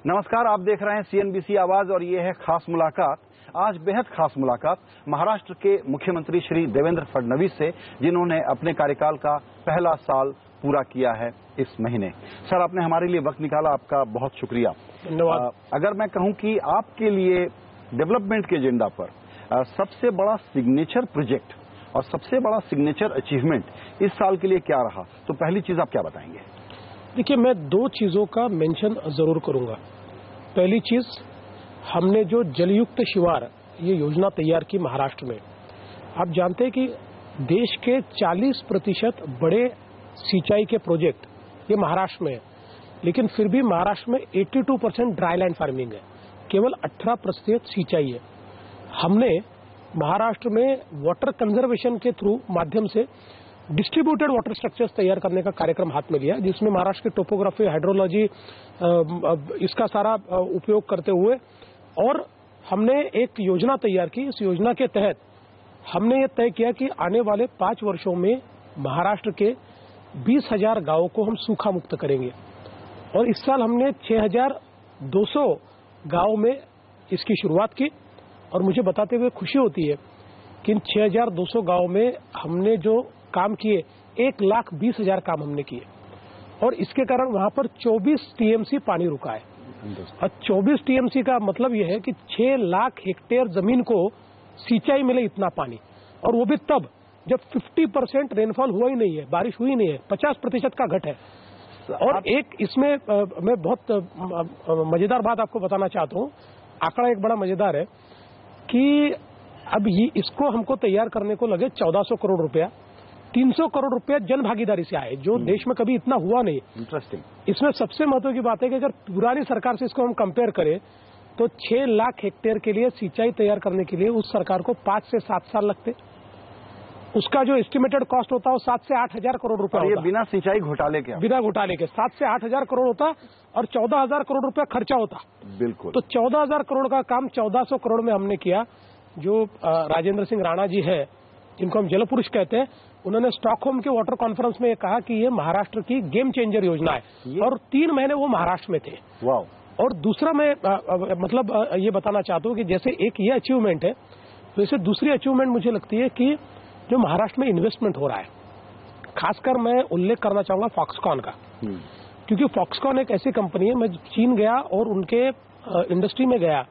नमस्कार, आप देख रहे हैं सीएनबीसी आवाज और ये है खास मुलाकात। आज बेहद खास मुलाकात महाराष्ट्र के मुख्यमंत्री श्री देवेंद्र फडणवीस से, जिन्होंने अपने कार्यकाल का पहला साल पूरा किया है इस महीने। सर, आपने हमारे लिए वक्त निकाला, आपका बहुत शुक्रिया। धन्यवाद। अगर मैं कहूं कि आपके लिए डेवलपमेंट के एजेंडा पर सबसे बड़ा सिग्नेचर प्रोजेक्ट और सबसे बड़ा सिग्नेचर अचीवमेंट इस साल के लिए क्या रहा, तो पहली चीज आप क्या बताएंगे? देखिए, मैं दो चीजों का मेंशन जरूर करूंगा। पहली चीज, हमने जो जलयुक्त शिवार ये योजना तैयार की महाराष्ट्र में। आप जानते हैं कि देश के 40% बड़े सिंचाई के प्रोजेक्ट ये महाराष्ट्र में है, लेकिन फिर भी महाराष्ट्र में 82% ड्राई लैंड फार्मिंग है, केवल 18% सिंचाई है। हमने महाराष्ट्र में वाटर कंजर्वेशन के थ्रू माध्यम से डिस्ट्रीब्यूटेड वाटर स्ट्रक्चर्स तैयार करने का कार्यक्रम हाथ में लिया, जिसमें महाराष्ट्र की टोपोग्राफी, हाइड्रोलॉजी, इसका सारा उपयोग करते हुए और हमने एक योजना तैयार की। इस योजना के तहत हमने ये तय किया कि आने वाले 5 वर्षों में महाराष्ट्र के 20,000 गांवों को हम सूखा मुक्त करेंगे और इस साल हमने 6,200 गांवों में इसकी शुरुआत की। और मुझे बताते हुए खुशी होती है कि इन 6,200 गांवों में हमने जो काम किए, 1,20,000 काम हमने किए और इसके कारण वहां पर 24 टीएमसी पानी रुका है। और 24 टीएमसी का मतलब यह है कि 6 लाख हेक्टेयर जमीन को सिंचाई मिले इतना पानी, और वो भी तब जब 50% रेनफॉल हुआ ही नहीं है, बारिश हुई नहीं है, 50% का घट है। और एक इसमें मैं बहुत मजेदार बात आपको बताना चाहता हूँ। आंकड़ा एक बड़ा मजेदार है कि अब ये इसको हमको तैयार करने को लगे 1400 करोड़ रुपया। 300 करोड़ रुपया जन भागीदारी से आए, जो देश में कभी इतना हुआ नहीं। इंटरेस्टिंग। इसमें सबसे महत्व की बात है कि अगर पुरानी सरकार से इसको हम कंपेयर करें तो 6 लाख हेक्टेयर के लिए सिंचाई तैयार करने के लिए उस सरकार को 5 से 7 साल लगते। उसका जो एस्टिमेटेड कॉस्ट होता है वो 7 से 8 हजार करोड़ रुपया होता। बिना सिंचाई घोटाले के, बिना घोटाले के 7 से 8 हजार करोड़ होता और 14,000 करोड़ रुपया खर्चा होता। बिल्कुल। तो 14,000 करोड़ का काम 1400 करोड़ में हमने किया। जो राजेंद्र सिंह राणा जी है, जिनको हम जल पुरुष कहते हैं, उन्होंने स्टॉकहोम के वाटर कॉन्फ्रेंस में ये कहा कि ये महाराष्ट्र की गेम चेंजर योजना है, और 3 महीने वो महाराष्ट्र में थे। वाह। और दूसरा मैं मतलब ये बताना चाहता हूँ कि जैसे एक ये अचीवमेंट है, वैसे दूसरी अचीवमेंट मुझे लगती है कि जो महाराष्ट्र में इन्वेस्टमेंट हो रहा है, खासकर मैं उल्लेख करना चाहूंगा फॉक्सकॉन का, क्योंकि फॉक्सकॉन एक ऐसी कंपनी है। मैं चीन गया और उनके इंडस्ट्री में गया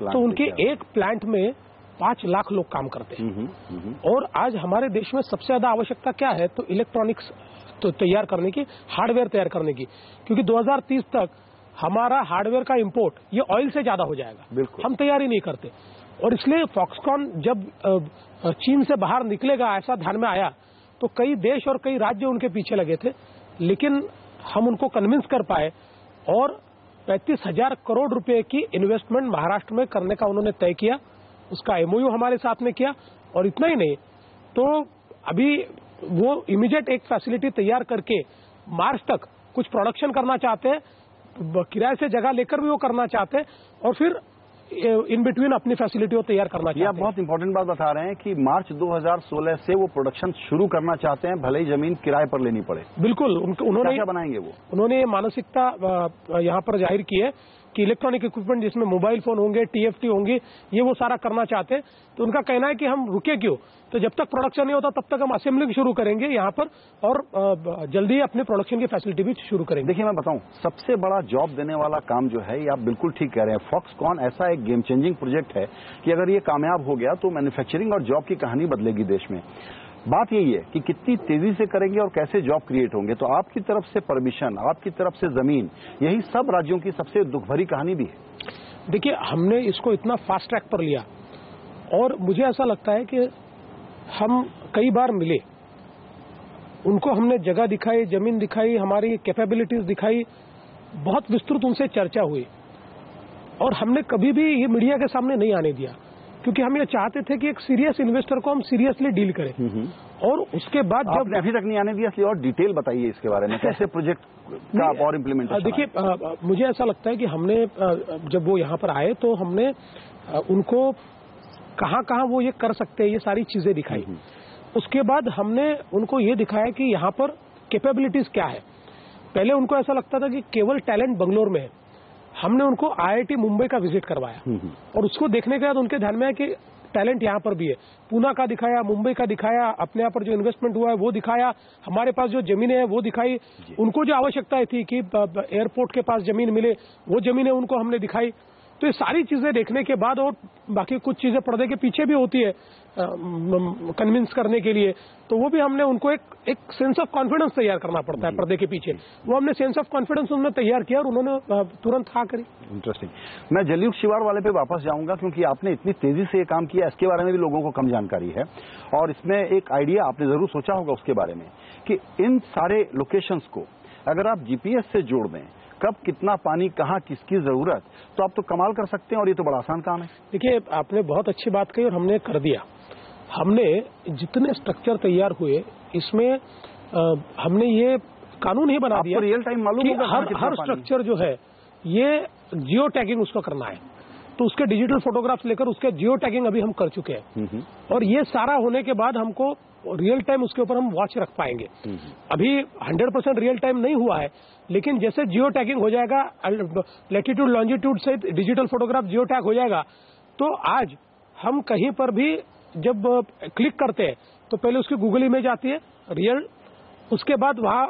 तो उनके एक प्लांट में 5 लाख लोग काम करते हैं। और आज हमारे देश में सबसे ज्यादा आवश्यकता क्या है, तो इलेक्ट्रॉनिक्स तो तैयार करने की, हार्डवेयर तैयार करने की, क्योंकि 2030 तक हमारा हार्डवेयर का इंपोर्ट ये ऑयल से ज्यादा हो जाएगा। हम तैयारी नहीं करते, और इसलिए फॉक्सकॉन जब चीन से बाहर निकलेगा ऐसा ध्यान में आया तो कई देश और कई राज्य उनके पीछे लगे थे, लेकिन हम उनको कन्विंस कर पाए और 35,000 करोड़ रुपए की इन्वेस्टमेंट महाराष्ट्र में करने का उन्होंने तय किया। उसका एमओयू हमारे साथ में किया, और इतना ही नहीं तो अभी वो इमीडिएट एक फैसिलिटी तैयार करके मार्च तक कुछ प्रोडक्शन करना चाहते हैं, किराए से जगह लेकर भी वो करना चाहते हैं, और फिर इन बिटवीन अपनी फैसिलिटी को तैयार करना चाहते हैं। आप बहुत इंपॉर्टेंट बात बता रहे हैं कि मार्च 2016 से वो प्रोडक्शन शुरू करना चाहते हैं, भले ही जमीन किराए पर लेनी पड़े। बिल्कुल। उन्होंने क्या बनाएंगे वो? उन्होंने मानसिकता यहाँ पर जाहिर की है कि इलेक्ट्रॉनिक इक्विपमेंट जिसमें मोबाइल फोन होंगे, टीएफटी होंगी, ये वो सारा करना चाहते हैं। तो उनका कहना है कि हम रुके क्यों, तो जब तक प्रोडक्शन नहीं होता तब तक हम असेंबलिंग शुरू करेंगे यहाँ पर, और जल्दी ही अपने प्रोडक्शन की फैसिलिटी भी शुरू करेंगे। देखिए, मैं बताऊं, सबसे बड़ा जॉब देने वाला काम जो है, ये आप बिल्कुल ठीक कह रहे हैं, फॉक्सकॉन ऐसा एक गेम चेंजिंग प्रोजेक्ट है कि अगर ये कामयाब हो गया तो मैन्युफैक्चरिंग और जॉब की कहानी बदलेगी देश में। बात यही है कि कितनी तेजी से करेंगे और कैसे जॉब क्रिएट होंगे। तो आपकी तरफ से परमिशन, आपकी तरफ से जमीन, यही सब राज्यों की सबसे दुख भरी कहानी भी है। देखिए, हमने इसको इतना फास्ट ट्रैक पर लिया, और मुझे ऐसा लगता है कि हम कई बार मिले, उनको हमने जगह दिखाई, जमीन दिखाई, हमारी कैपेबिलिटीज दिखाई, बहुत विस्तृत उनसे चर्चा हुई, और हमने कभी भी ये मीडिया के सामने नहीं आने दिया, क्योंकि हम ये चाहते थे कि एक सीरियस इन्वेस्टर को हम सीरियसली डील करें। और उसके बाद जब अभी तक नहीं आने दिया, इसलिए और डिटेल बताइए इसके बारे में, कैसे प्रोजेक्ट का और इम्प्लीमेंटेशन। देखिए, मुझे ऐसा लगता है कि हमने जब वो यहाँ पर आए तो हमने उनको कहाँ कहाँ वो ये कर सकते हैं ये सारी चीजें दिखाई। उसके बाद हमने उनको ये दिखाया कि यहाँ पर कैपेबिलिटीज क्या है। पहले उनको ऐसा लगता था कि केवल टैलेंट बंगलोर में है, हमने उनको IIT मुंबई का विजिट करवाया और उसको देखने के बाद उनके ध्यान में आया कि टैलेंट यहाँ पर भी है। पूना का दिखाया, मुंबई का दिखाया, अपने यहाँ पर जो इन्वेस्टमेंट हुआ है वो दिखाया, हमारे पास जो जमीनें हैं वो दिखाई, उनको जो आवश्यकताएं थी कि एयरपोर्ट के पास जमीन मिले वो जमीनें उनको हमने दिखाई। तो ये सारी चीजें देखने के बाद, और बाकी कुछ चीजें पर्दे के पीछे भी होती है कन्विंस करने के लिए, तो वो भी हमने उनको एक सेंस ऑफ कॉन्फिडेंस तैयार करना पड़ता है पर्दे के पीछे। वो हमने सेंस ऑफ कॉन्फिडेंस उन्होंने तैयार किया और उन्होंने तुरंत हाँ करी। इंटरेस्टिंग। मैं जलयुक्त शिवार वाले पे वापस जाऊंगा, क्योंकि आपने इतनी तेजी से ये काम किया, इसके बारे में भी लोगों को कम जानकारी है, और इसमें एक आइडिया आपने जरूर सोचा होगा उसके बारे में कि इन सारे लोकेशंस को अगर आप जीपीएस से जोड़ दें, कब कितना पानी कहाँ किसकी जरूरत, तो आप तो कमाल कर सकते हैं, और ये तो बड़ा आसान काम है। देखिए, आपने बहुत अच्छी बात कही और हमने कर दिया। हमने जितने स्ट्रक्चर तैयार हुए इसमें हमने ये कानून ही बना दिया, रियल टाइम मालूम कि होगा हर स्ट्रक्चर जो है ये जियो टैगिंग उसको करना है, तो उसके डिजिटल फोटोग्राफ्स लेकर उसके जियो टैगिंग अभी हम कर चुके हैं, और ये सारा होने के बाद हमको रियल टाइम उसके ऊपर हम वॉच रख पाएंगे। अभी 100% रियल टाइम नहीं हुआ है, लेकिन जैसे जियो टैगिंग हो जाएगा, लैटिट्यूड लॉन्जिट्यूड से डिजिटल फोटोग्राफ जियो टैग हो जाएगा, तो आज हम कहीं पर भी जब क्लिक करते हैं तो पहले उसकी गूगल इमेज आती है रियल, उसके बाद वहां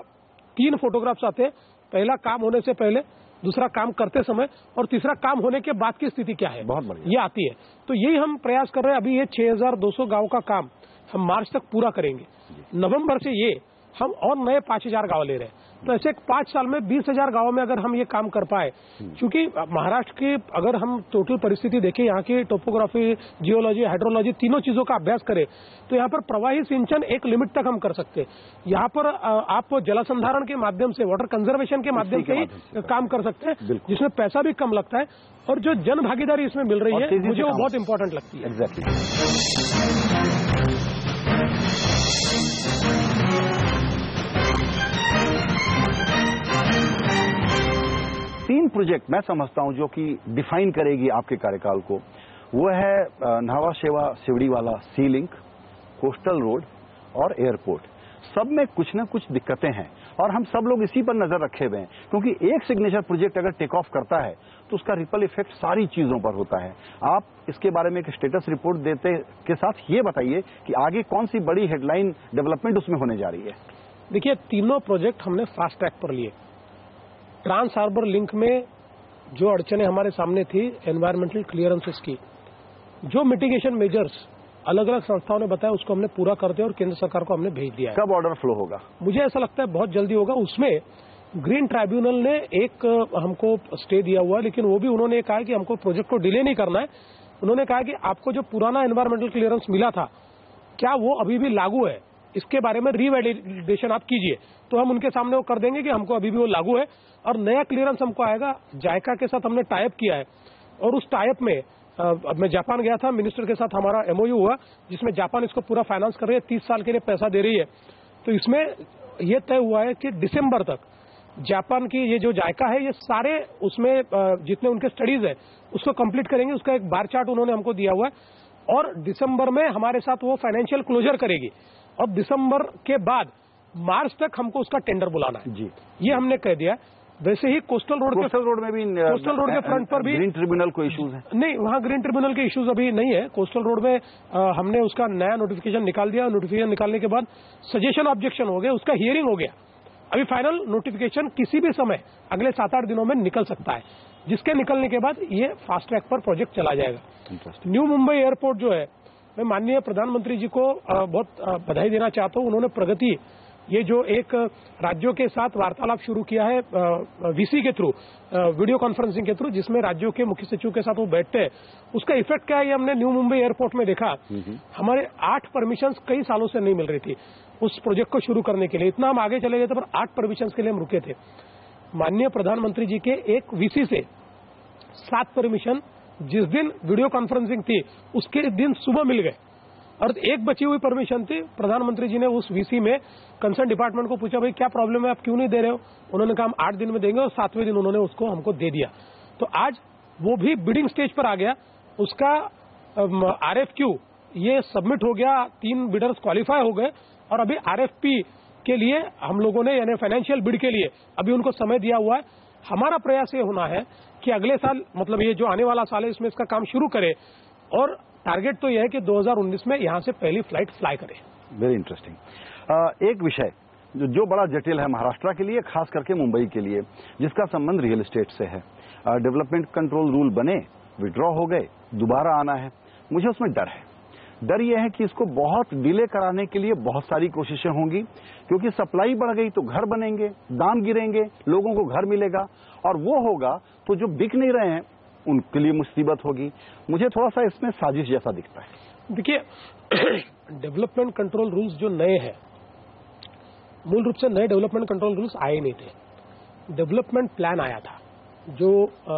3 फोटोग्राफ्स आते हैं, पहला काम होने से पहले, दूसरा काम करते समय, और तीसरा काम होने के बाद की स्थिति क्या है, बहुत बढ़िया, ये आती है। तो यही हम प्रयास कर रहे हैं। अभी ये 6200 गांव का काम हम मार्च तक पूरा करेंगे। नवंबर से ये हम और नए 5000 गांव ले रहे हैं, तो ऐसे 5 साल में 20,000 गांवों में अगर हम ये काम कर पाए, क्योंकि महाराष्ट्र की अगर हम टोटल परिस्थिति देखें, यहाँ की टोपोग्राफी, जियोलॉजी, हाइड्रोलॉजी, तीनों चीजों का अभ्यास करें, तो यहाँ पर प्रवाही सिंचन एक लिमिट तक हम कर सकते हैं। यहाँ पर आप जलसंधारण के माध्यम से, वाटर कंजर्वेशन के माध्यम से ही काम कर सकते हैं, जिसमें पैसा भी कम लगता है, और जो जन भागीदारी इसमें मिल रही है मुझे वो बहुत इंपॉर्टेंट लगती है। एग्जैक्टली। तीन प्रोजेक्ट मैं समझता हूं जो कि डिफाइन करेगी आपके कार्यकाल को, वो है न्हावा शेवा सिवड़ी वाला सी लिंक, कोस्टल रोड और एयरपोर्ट। सब में कुछ न कुछ दिक्कतें हैं और हम सब लोग इसी पर नजर रखे हुए हैं, क्योंकि एक सिग्नेचर प्रोजेक्ट अगर टेक ऑफ करता है तो उसका रिपल इफेक्ट सारी चीजों पर होता है। आप इसके बारे में एक स्टेटस रिपोर्ट देते के साथ ये बताइए कि आगे कौन सी बड़ी हेडलाइन डेवलपमेंट उसमें होने जा रही है। देखिए, तीनों प्रोजेक्ट हमने फास्ट ट्रैक पर लिए। ट्रांस हार्बर लिंक में जो अड़चने हमारे सामने थी एनवायरमेंटल क्लियरेंसेस की, जो मिटिगेशन मेजर्स अलग अलग संस्थाओं ने बताया, उसको हमने पूरा कर दिया और केंद्र सरकार को हमने भेज दिया है। कब ऑर्डर फ्लो होगा? मुझे ऐसा लगता है बहुत जल्दी होगा। उसमें ग्रीन ट्राइब्यूनल ने एक हमको स्टे दिया हुआ है, लेकिन वो भी उन्होंने कहा कि हमको प्रोजेक्ट को डिले नहीं करना है। उन्होंने कहा कि आपको जो पुराना एनवायरमेंटल क्लियरेंस मिला था, क्या वो अभी भी लागू है, इसके बारे में रीवैलिडेशन आप कीजिए। तो हम उनके सामने वो कर देंगे कि हमको अभी भी वो लागू है और नया क्लियरेंस हमको आएगा। जायका के साथ हमने टाइप किया है और उस टाइप में मैं जापान गया था, मिनिस्टर के साथ हमारा MOU हुआ, जिसमें जापान इसको पूरा फाइनेंस कर रही है, 30 साल के लिए पैसा दे रही है। तो इसमें यह तय हुआ है कि दिसंबर तक जापान की ये जो जायका है, ये सारे उसमें जितने उनके स्टडीज है उसको कंप्लीट करेंगे। उसका एक बार चार्ट उन्होंने हमको दिया हुआ है और दिसंबर में हमारे साथ वो फाइनेंशियल क्लोजर करेगी और दिसंबर के बाद मार्च तक हमको उसका टेंडर बुलाना है जी, ये हमने कह दिया। वैसे ही कोस्टल रोड में भी, कोस्टल रोड के फ्रंट पर भी ग्रीन ट्रिब्यूनल को इश्यूज है? नहीं, वहाँ ग्रीन ट्रिब्यूनल के इश्यूज अभी नहीं है। कोस्टल रोड में हमने उसका नया नोटिफिकेशन निकाल दिया। नोटिफिकेशन निकालने के बाद सजेशन ऑब्जेक्शन हो गया, उसका हियरिंग हो गया। अभी फाइनल नोटिफिकेशन किसी भी समय अगले 7-8 दिनों में निकल सकता है, जिसके निकलने के बाद ये फास्ट ट्रैक पर प्रोजेक्ट चला जाएगा। न्यू मुंबई एयरपोर्ट जो है, मैं माननीय प्रधानमंत्री जी को बहुत बधाई देना चाहता हूँ। उन्होंने प्रगति, ये जो एक राज्यों के साथ वार्तालाप शुरू किया है VC के थ्रू, वीडियो कॉन्फ्रेंसिंग के थ्रू, जिसमें राज्यों के मुख्य सचिव के साथ वो बैठते हैं, उसका इफेक्ट क्या है ये हमने न्यू मुंबई एयरपोर्ट में देखा। हमारे 8 परमिशंस कई सालों से नहीं मिल रही थी उस प्रोजेक्ट को शुरू करने के लिए। इतना हम आगे चले गए थे, पर 8 परमिशंस के लिए हम रुके थे। माननीय प्रधानमंत्री जी के एक VC से 7 परमिशन जिस दिन वीडियो कॉन्फ्रेंसिंग थी उसके दिन सुबह मिल गए और एक बची हुई परमिशन थी। प्रधानमंत्री जी ने उस VC में कंसर्न डिपार्टमेंट को पूछा, भाई क्या प्रॉब्लम है, आप क्यों नहीं दे रहे हो? उन्होंने कहा हम 8 दिन में देंगे और 7वें दिन उन्होंने उसको हमको दे दिया। तो आज वो भी बिडिंग स्टेज पर आ गया। उसका RFQ ये सबमिट हो गया, 3 बिडर्स क्वालिफाई हो गए और अभी RFP के लिए हम लोगों ने, यानी फाइनेंशियल बिड के लिए अभी उनको समय दिया हुआ है। हमारा प्रयास ये होना है कि अगले साल, मतलब ये जो आने वाला साल है, इसमें इसका काम शुरू करें और टारगेट तो यह है कि 2019 में यहां से पहली फ्लाइट फ्लाई करें। Very interesting. एक विषय जो बड़ा जटिल है महाराष्ट्र के लिए, खास करके मुंबई के लिए, जिसका संबंध रियल एस्टेट से है। डेवलपमेंट कंट्रोल रूल बने, विड्रॉ हो गए, दोबारा आना है। मुझे उसमें डर है। डर यह है कि इसको बहुत डिले कराने के लिए बहुत सारी कोशिशें होंगी, क्योंकि सप्लाई बढ़ गई तो घर बनेंगे, दाम गिरेंगे, लोगों को घर मिलेगा, और वो होगा तो जो बिक नहीं रहे हैं उनके लिए मुसीबत होगी। मुझे थोड़ा सा इसमें साजिश जैसा दिखता है। देखिए, डेवलपमेंट कंट्रोल रूल्स जो नए हैं, मूल रूप से नए डेवलपमेंट कंट्रोल रूल्स आए नहीं थे। डेवलपमेंट प्लान आया था जो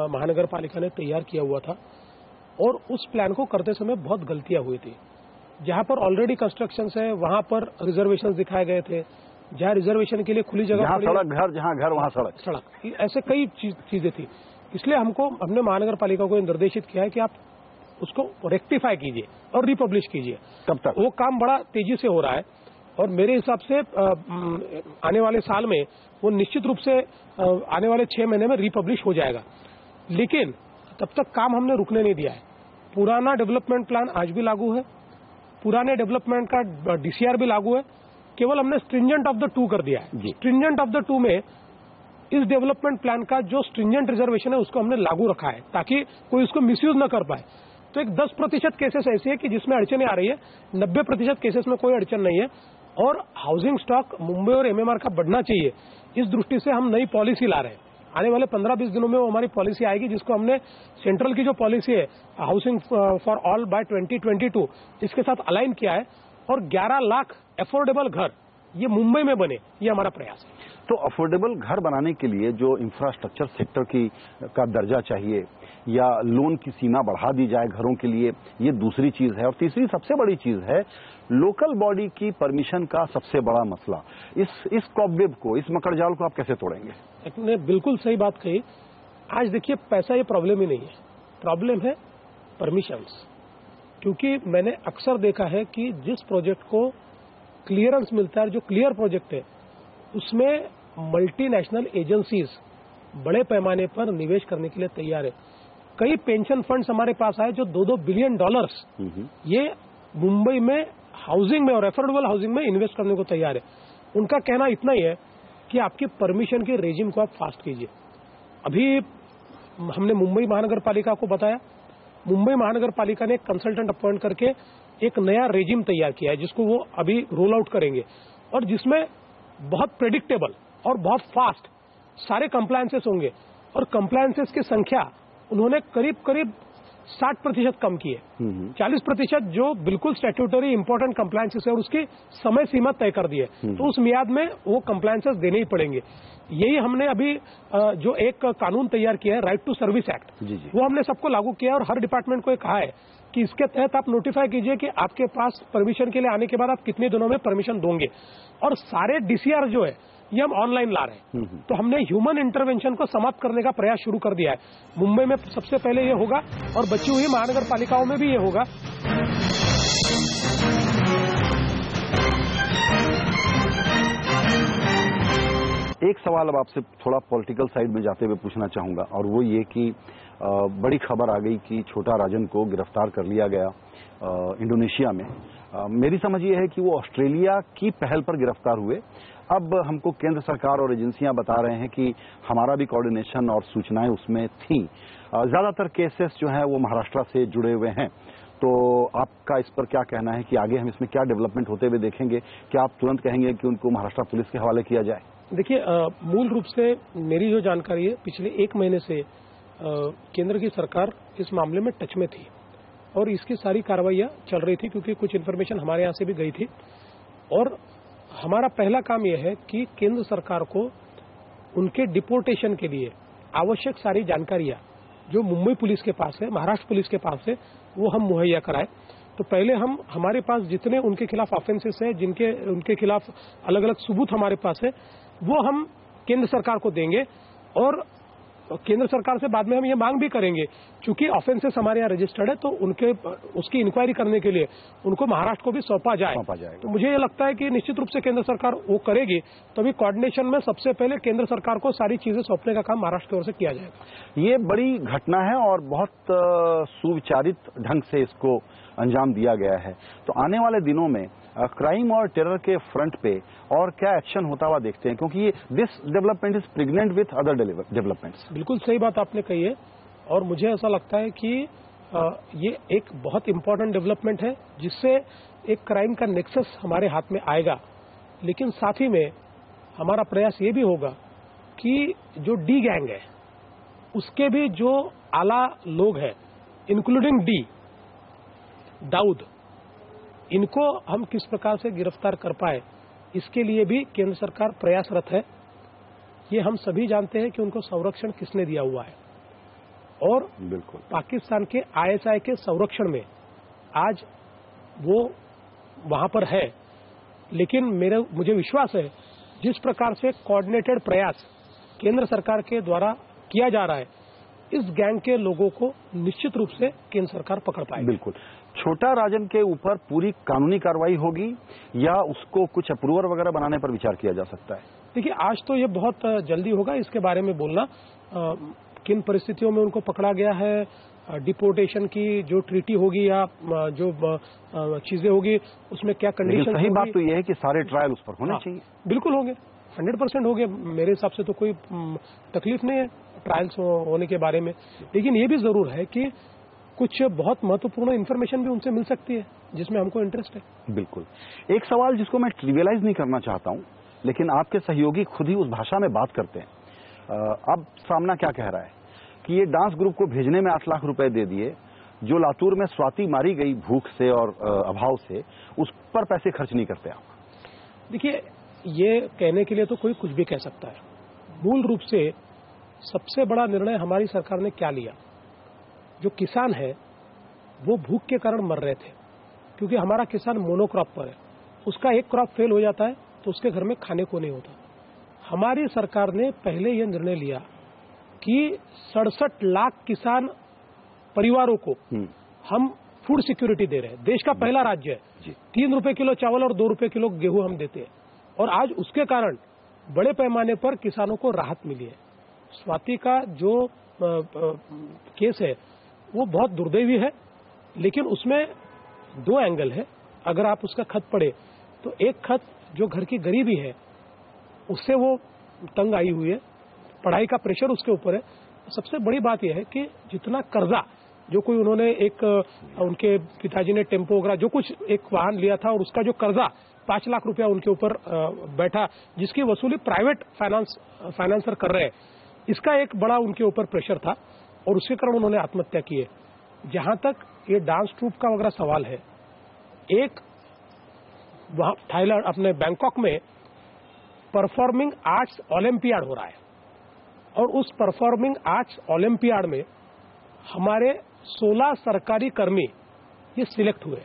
महानगर पालिका ने तैयार किया हुआ था, और उस प्लान को करते समय बहुत गलतियां हुई थी। जहां पर ऑलरेडी कंस्ट्रक्शंस है वहां पर रिजर्वेशंस दिखाए गए थे, जहां रिजर्वेशन के लिए खुली जगह, जहां सड़क घर, जहां घर वहां सड़क, ऐसे कई चीजें थी। इसलिए हमने महानगर पालिका को निर्देशित किया है कि आप उसको रेक्टिफाई कीजिए और रिपब्लिश कीजिए। कब तक? वो काम बड़ा तेजी से हो रहा है, और मेरे हिसाब से आने वाले साल में वो निश्चित रूप से आने वाले 6 महीने में रिपब्लिश हो जाएगा। लेकिन तब तक काम हमने रुकने नहीं दिया है। पुराना डेवलपमेंट प्लान आज भी लागू है, पुराने डेवलपमेंट का डीसीआर भी लागू है, केवल हमने स्ट्रिंजेंट ऑफ द 2 कर दिया है। स्ट्रिंजेंट ऑफ द 2 में इस डेवलपमेंट प्लान का जो स्ट्रिंजेंट रिजर्वेशन है उसको हमने लागू रखा है, ताकि कोई उसको मिसयूज न कर पाए। तो एक 10% केसेस ऐसे है कि जिसमें अड़चने आ रही है, 90% केसेस में कोई अड़चन नहीं है, और हाउसिंग स्टॉक मुंबई और एमएमआर का बढ़ना चाहिए। इस दृष्टि से हम नई पॉलिसी ला रहे हैं। आने वाले 15-20 दिनों में वो हमारी पॉलिसी आएगी, जिसको हमने सेंट्रल की जो पॉलिसी है हाउसिंग फॉर ऑल बाय 2022 इसके साथ अलाइन किया है, और 11 लाख अफोर्डेबल घर ये मुंबई में बने, ये हमारा प्रयास है। तो अफोर्डेबल घर बनाने के लिए जो इंफ्रास्ट्रक्चर सेक्टर का दर्जा चाहिए, या लोन की सीमा बढ़ा दी जाए घरों के लिए, ये दूसरी चीज है। और तीसरी सबसे बड़ी चीज है लोकल बॉडी की परमिशन का सबसे बड़ा मसला। इस कॉबवेब को, इस मकड़जाल को आप कैसे तोड़ेंगे? आपने बिल्कुल सही बात कही। आज देखिए, पैसा ये प्रॉब्लम ही नहीं है, प्रॉब्लम है परमिशंस। क्योंकि मैंने अक्सर देखा है कि जिस प्रोजेक्ट को क्लियरेंस मिलता है, जो क्लियर प्रोजेक्ट है, उसमें मल्टीनेशनल एजेंसीज बड़े पैमाने पर निवेश करने के लिए तैयार है। कई पेंशन फंड्स हमारे पास आए जो $2-2 बिलियन ये मुंबई में हाउसिंग में और अफोर्डेबल हाउसिंग में इन्वेस्ट करने को तैयार है। उनका कहना इतना ही है कि आपकी परमिशन के रेजिम को आप फास्ट कीजिए। अभी हमने मुंबई महानगर पालिका को बताया, मुंबई महानगर पालिका ने एक कंसल्टेंट अपॉइंट करके एक नया रेजिम तैयार किया है, जिसको वो अभी रोल आउट करेंगे, और जिसमें बहुत प्रेडिक्टेबल और बहुत फास्ट सारे कंप्लायंसेस होंगे। और कंप्लायंसेस की संख्या उन्होंने करीब 60% कम की है। 40% जो बिल्कुल स्टैट्यूटरी इंपॉर्टेंट कंप्लायंसेस है, और उसकी समय सीमा तय कर दी है। तो उस मियाद में वो कंप्लायंसेस देने ही पड़ेंगे। यही हमने अभी जो एक कानून तैयार किया है, राइट टू सर्विस एक्ट, वो हमने सबको लागू किया है, और हर डिपार्टमेंट को ये कहा है कि इसके तहत आप नोटिफाई कीजिए कि आपके पास परमिशन के लिए आने के बाद आप कितने दिनों में परमिशन दोगे। और सारे डीसीआर जो है ये हम ऑनलाइन ला रहे हैं। तो हमने ह्यूमन इंटरवेंशन को समाप्त करने का प्रयास शुरू कर दिया है। मुंबई में सबसे पहले ये होगा, और बची हुई महानगर पालिकाओं में भी ये होगा। एक सवाल अब आपसे थोड़ा पॉलिटिकल साइड में जाते हुए पूछना चाहूंगा, और वो ये कि बड़ी खबर आ गई कि छोटा राजन को गिरफ्तार कर लिया गया इंडोनेशिया में। मेरी समझ ये है कि वो ऑस्ट्रेलिया की पहल पर गिरफ्तार हुए। अब हमको केंद्र सरकार और एजेंसियां बता रहे हैं कि हमारा भी कोऑर्डिनेशन और सूचनाएं उसमें थी। ज्यादातर केसेस जो हैं वो महाराष्ट्र से जुड़े हुए हैं। तो आपका इस पर क्या कहना है कि आगे हम इसमें क्या डेवलपमेंट होते हुए देखेंगे? क्या आप तुरंत कहेंगे कि उनको महाराष्ट्र पुलिस के हवाले किया जाए? देखिए, मूल रूप से मेरी जो जानकारी है, पिछले 1 महीने से केंद्र की सरकार इस मामले में टच में थी, और इसकी सारी कार्रवाइयां चल रही थी, क्योंकि कुछ इन्फॉर्मेशन हमारे यहाँ से भी गई थी। और हमारा पहला काम यह है कि केंद्र सरकार को उनके डिपोर्टेशन के लिए आवश्यक सारी जानकारियां जो मुंबई पुलिस के पास है, महाराष्ट्र पुलिस के पास है, वो हम मुहैया कराएं। तो पहले हमारे पास जितने उनके खिलाफ ऑफेंसेस है, उनके खिलाफ अलग अलग सबूत हमारे पास है, वो हम केंद्र सरकार को देंगे। और केंद्र सरकार से बाद में हम ये मांग भी करेंगे, क्योंकि ऑफेंसेस हमारे यहाँ रजिस्टर्ड है, तो उसकी इंक्वायरी करने के लिए उनको महाराष्ट्र को भी सौंपा जाए। तो मुझे ये लगता है कि निश्चित रूप से केंद्र सरकार वो करेगी, तो अभी कोऑर्डिनेशन में सबसे पहले केंद्र सरकार को सारी चीजें सौंपने का काम महाराष्ट्र की ओर से किया जाएगा। ये बड़ी घटना है और बहुत सुविचारित ढंग से इसको अंजाम दिया गया है। तो आने वाले दिनों में क्राइम और टेरर के फ्रंट पे और क्या एक्शन होता हुआ देखते हैं, क्योंकि ये this development is pregnant with other developments. बिल्कुल सही बात आपने कही है, और मुझे ऐसा लगता है कि ये एक बहुत इंपॉर्टेंट डेवलपमेंट है, जिससे एक क्राइम का नेक्सस हमारे हाथ में आएगा। लेकिन साथ ही में हमारा प्रयास ये भी होगा कि जो डी गैंग है उसके भी जो आला लोग हैं, इंक्लूडिंग डी दाऊद, इनको हम किस प्रकार से गिरफ्तार कर पाए, इसके लिए भी केंद्र सरकार प्रयासरत है। ये हम सभी जानते हैं कि उनको संरक्षण किसने दिया हुआ है, और बिल्कुल पाकिस्तान के आईएसआई के संरक्षण में आज वो वहां पर है। लेकिन मुझे विश्वास है, जिस प्रकार से कोऑर्डिनेटेड प्रयास केंद्र सरकार के द्वारा किया जा रहा है, इस गैंग के लोगों को निश्चित रूप से केंद्र सरकार पकड़ पाएगी। बिल्कुल। छोटा राजन के ऊपर पूरी कानूनी कार्रवाई होगी या उसको कुछ अप्रूवर वगैरह बनाने पर विचार किया जा सकता है? देखिए, आज तो ये बहुत जल्दी होगा इसके बारे में बोलना, किन परिस्थितियों में उनको पकड़ा गया है, डिपोर्टेशन की जो ट्रीटी होगी या जो चीजें होगी उसमें क्या कंडीशन। सही बात तो यह है कि सारे ट्रायल उस पर होने चाहिए। बिल्कुल होंगे, 100% होंगे। मेरे हिसाब से तो कोई तकलीफ नहीं है ट्रायल्स होने के बारे में। लेकिन ये भी जरूर है कि कुछ बहुत महत्वपूर्ण इन्फॉर्मेशन भी उनसे मिल सकती है, जिसमें हमको इंटरेस्ट है। बिल्कुल। एक सवाल जिसको मैं ट्रिवियलाइज नहीं करना चाहता हूं, लेकिन आपके सहयोगी खुद ही उस भाषा में बात करते हैं। अब सामना क्या कह रहा है कि ये डांस ग्रुप को भेजने में 8 लाख रुपए दे दिए, जो लातूर में स्वाति मारी गई भूख से और अभाव से, उस पर पैसे खर्च नहीं करते आप? देखिए, ये कहने के लिए तो कोई कुछ भी कह सकता है। मूल रूप से सबसे बड़ा निर्णय हमारी सरकार ने क्या लिया, जो किसान है वो भूख के कारण मर रहे थे, क्योंकि हमारा किसान मोनोक्रॉप पर है, उसका एक क्रॉप फेल हो जाता है तो उसके घर में खाने को नहीं होता। हमारी सरकार ने पहले यह निर्णय लिया कि 67 लाख किसान परिवारों को हम फूड सिक्योरिटी दे रहे हैं। देश का पहला राज्य है, 3 रुपए किलो चावल और 2 रुपए किलो गेहूं हम देते हैं, और आज उसके कारण बड़े पैमाने पर किसानों को राहत मिली है। स्वाति का जो केस है वो बहुत दुर्दैवी है, लेकिन उसमें 2 एंगल है। अगर आप उसका खत पढ़े तो एक खत जो घर की गरीबी है उससे वो तंग आई हुई है, पढ़ाई का प्रेशर उसके ऊपर है। सबसे बड़ी बात यह है कि जितना कर्जा जो कोई उन्होंने उनके पिताजी ने टेम्पो वगैरह जो कुछ एक वाहन लिया था, और उसका जो कर्जा 5 लाख रुपया उनके ऊपर बैठा, जिसकी वसूली प्राइवेट फाइनेंसर कर रहे हैं, इसका एक बड़ा उनके ऊपर प्रेशर था, और उसके कारण उन्होंने आत्महत्या की है। जहां तक ये डांस ट्रूप का वगैरह सवाल है, एक वहां थाईलैंड अपने बैंकॉक में परफॉर्मिंग आर्ट्स ओलंपियाड हो रहा है, और उस परफॉर्मिंग आर्ट्स ओलंपियाड में हमारे 16 सरकारी कर्मी ये सिलेक्ट हुए,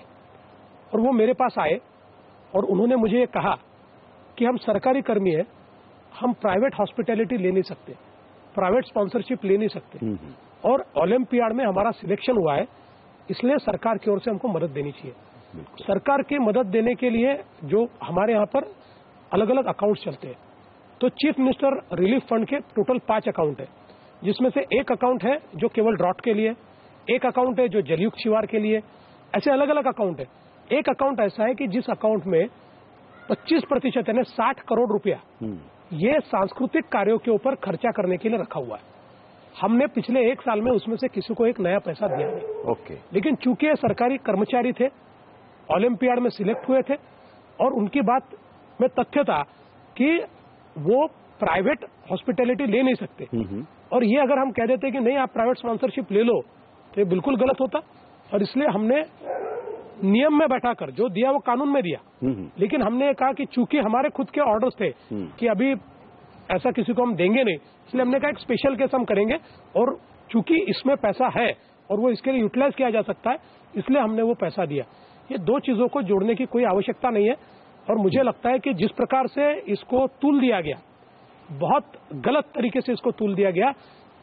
और वो मेरे पास आए और उन्होंने मुझे ये कहा कि हम सरकारी कर्मी हैं, हम प्राइवेट हॉस्पिटैलिटी ले नहीं सकते, प्राइवेट स्पॉन्सरशिप ले नहीं सकते, और ओलंपियाड में हमारा सिलेक्शन हुआ है, इसलिए सरकार की ओर से हमको मदद देनी चाहिए। सरकार की मदद देने के लिए जो हमारे यहाँ पर अलग अलग अकाउंट चलते हैं, तो चीफ मिनिस्टर रिलीफ फंड के टोटल 5 अकाउंट है, जिसमें से एक अकाउंट है जो केवल ड्रॉट के लिए, एक अकाउंट है जो जलयुक्त शिवार के लिए, ऐसे अलग अलग अकाउंट है। एक अकाउंट ऐसा है कि जिस अकाउंट में 25% यानी 60 करोड़ रुपया ये सांस्कृतिक कार्यों के ऊपर खर्चा करने के लिए रखा हुआ है। हमने पिछले 1 साल में उसमें से किसी को एक नया पैसा दिया नहीं। लेकिन चूंकि सरकारी कर्मचारी थे, ओलंपियाड में सिलेक्ट हुए थे, और उनकी बात में तथ्य था कि वो प्राइवेट हॉस्पिटैलिटी ले नहीं सकते, और ये अगर हम कह देते कि नहीं आप प्राइवेट स्पॉन्सरशिप ले लो तो ये बिल्कुल गलत होता, और इसलिए हमने नियम में बैठाकर जो दिया वो कानून में दिया। लेकिन हमने कहा कि चूंकि हमारे खुद के ऑर्डर्स थे कि अभी ऐसा किसी को हम देंगे नहीं, इसलिए हमने कहा एक स्पेशल केस हम करेंगे, और चूंकि इसमें पैसा है और वो इसके लिए यूटिलाइज किया जा सकता है, इसलिए हमने वो पैसा दिया। ये 2 चीजों को जोड़ने की कोई आवश्यकता नहीं है, और मुझे लगता है कि जिस प्रकार से इसको तूल दिया गया, बहुत गलत तरीके से इसको तूल दिया गया।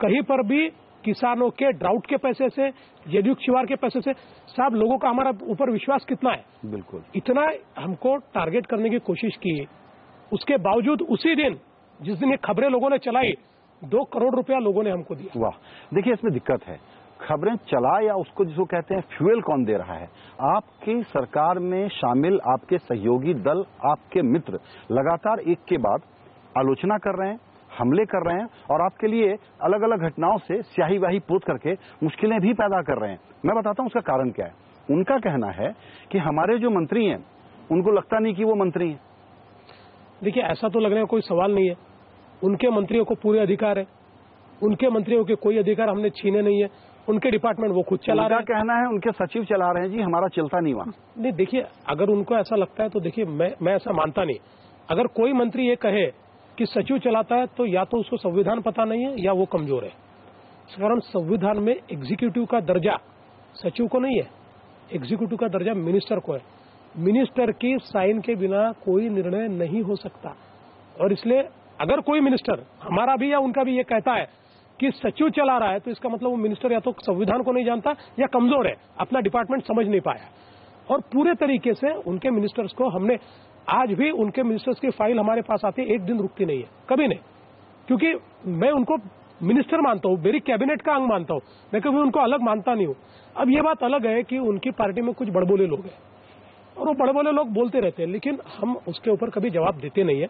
कहीं पर भी किसानों के ड्राउट के पैसे से, जलयुक्त शिवार के पैसे से, साहब लोगों का हमारा ऊपर विश्वास कितना है? बिल्कुल। इतना हमको टारगेट करने की कोशिश की, उसके बावजूद उसी दिन जिस दिन ये खबरें लोगों ने चलाई, 2 करोड़ रुपया लोगों ने हमको दिया। वाह, देखिए इसमें दिक्कत है, खबरें चला या उसको जिसको कहते हैं फ्यूल कौन दे रहा है? आपकी सरकार में शामिल आपके सहयोगी दल, आपके मित्र लगातार एक के बाद आलोचना कर रहे हैं, हमले कर रहे हैं और आपके लिए अलग अलग घटनाओं से स्याही वाही पोत करके मुश्किलें भी पैदा कर रहे हैं। मैं बताता हूं उसका कारण क्या है। उनका कहना है कि हमारे जो मंत्री हैं उनको लगता नहीं कि वो मंत्री हैं। देखिए, ऐसा तो लगने का कोई सवाल नहीं है। उनके मंत्रियों को पूरे अधिकार है, उनके मंत्रियों के कोई अधिकार हमने छीने नहीं है, उनके डिपार्टमेंट वो खुद चला रहे हैं। कहना है उनके सचिव चला रहे हैं जी, हमारा चलता नहीं वहां। नहीं, देखिए, अगर उनको ऐसा लगता है तो देखिए मैं ऐसा मानता नहीं। अगर कोई मंत्री ये कहे कि सचिव चलाता है तो या तो उसको संविधान पता नहीं है या वो कमजोर है। इस कारण संविधान में एग्जीक्यूटिव का दर्जा सचिव को नहीं है, एग्जीक्यूटिव का दर्जा मिनिस्टर को है। मिनिस्टर की साइन के बिना कोई निर्णय नहीं हो सकता। और इसलिए अगर कोई मिनिस्टर, हमारा भी या उनका भी, ये कहता है कि सचिव चला रहा है तो इसका मतलब वो मिनिस्टर या तो संविधान को नहीं जानता या कमजोर है, अपना डिपार्टमेंट समझ नहीं पाया। और पूरे तरीके से उनके मिनिस्टर्स को हमने, आज भी उनके मिनिस्टर्स की फाइल हमारे पास आती है, एक दिन रुकती नहीं है, कभी नहीं, क्योंकि मैं उनको मिनिस्टर मानता हूं, मेरी कैबिनेट का अंग मानता हूं, मैं कभी उनको अलग मानता नहीं हूं। अब ये बात अलग है कि उनकी पार्टी में कुछ बड़बोले लोग हैं और वो बड़बोले लोग बोलते रहते हैं, लेकिन हम उसके ऊपर कभी जवाब देते नहीं है।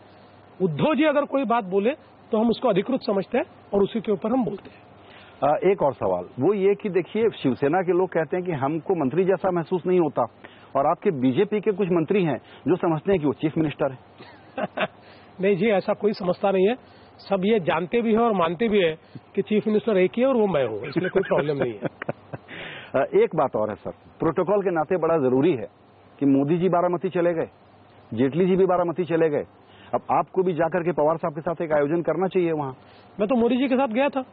उद्धव जी अगर कोई बात बोले तो हम उसको अधिकृत समझते हैं और उसी के ऊपर हम बोलते हैं। एक और सवाल वो ये कि देखिए, शिवसेना के लोग कहते हैं कि हमको मंत्री जैसा महसूस नहीं होता, और आपके बीजेपी के कुछ मंत्री हैं जो समझते हैं कि वो चीफ मिनिस्टर है। नहीं जी, ऐसा कोई समझता नहीं है। सब ये जानते भी है और मानते भी है कि चीफ मिनिस्टर एक ही है और वो मैं हूँ, इसमें कोई प्रॉब्लम नहीं है। एक बात और है सर, प्रोटोकॉल के नाते बड़ा जरूरी है कि मोदी जी बारामती चले गए, जेटली जी भी बारामती चले गए, अब आपको भी जाकर के पवार साहब के साथ एक आयोजन करना चाहिए वहां। मैं तो मोदी जी के साथ गया था।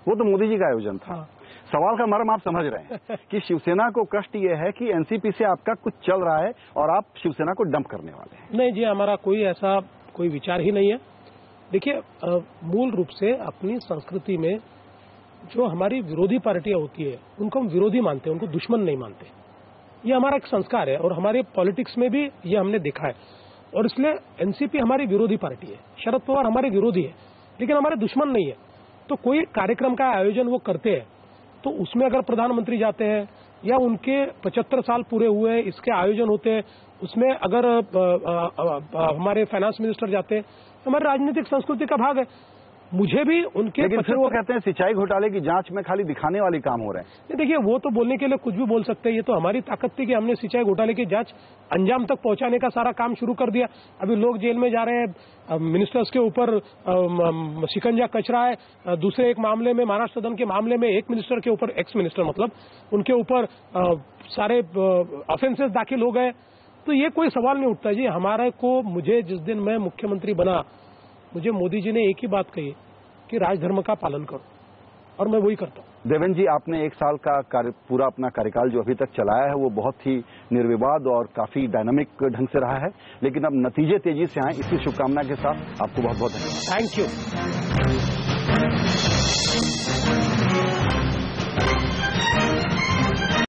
वो तो मोदी जी का आयोजन था। हाँ। सवाल का मर्म आप समझ रहे हैं कि शिवसेना को कष्ट ये है कि एनसीपी से आपका कुछ चल रहा है और आप शिवसेना को डंप करने वाले हैं। नहीं जी, हमारा कोई ऐसा कोई विचार ही नहीं है। देखिए, मूल रूप से अपनी संस्कृति में जो हमारी विरोधी पार्टियां होती है उनको हम विरोधी मानते हैं, उनको दुश्मन नहीं मानते। ये हमारा एक संस्कार है और हमारे पॉलिटिक्स में भी ये हमने देखा है। और इसलिए एनसीपी हमारी विरोधी पार्टी है, शरद पवार हमारे विरोधी है, लेकिन हमारे दुश्मन नहीं है। तो कोई कार्यक्रम का आयोजन वो करते हैं तो उसमें अगर प्रधानमंत्री जाते हैं या उनके 75 साल पूरे हुए इसके आयोजन होते हैं, उसमें अगर हमारे फाइनेंस मिनिस्टर जाते हैं, तो हमारी राजनीतिक संस्कृति का भाग है। मुझे भी उनके, लेकिन फिर वो कहते हैं सिंचाई घोटाले की जांच में खाली दिखाने वाले काम हो रहे हैं। देखिए, वो तो बोलने के लिए कुछ भी बोल सकते हैं। ये तो हमारी ताकत थी कि हमने सिंचाई घोटाले की जांच अंजाम तक पहुंचाने का सारा काम शुरू कर दिया। अभी लोग जेल में जा रहे हैं, मिनिस्टर्स के ऊपर शिकंजा कच रहा है। दूसरे एक मामले में, महाराष्ट्र सदन के मामले में, एक मिनिस्टर के ऊपर, एक्स मिनिस्टर मतलब, उनके ऊपर सारे ऑफेंसेस दाखिल हो गए। तो ये कोई सवाल नहीं उठता जी। हमारे को, मुझे जिस दिन मैं मुख्यमंत्री बना, मुझे मोदी जी ने एक ही बात कही कि राजधर्म का पालन करो, और मैं वही करता हूं। देवेंद्र जी, आपने 1 साल का पूरा अपना कार्यकाल जो अभी तक चलाया है वो बहुत ही निर्विवाद और काफी डायनामिक ढंग से रहा है, लेकिन अब नतीजे तेजी से आए, इसी शुभकामना के साथ आपको बहुत बहुत धन्यवाद। Thank you.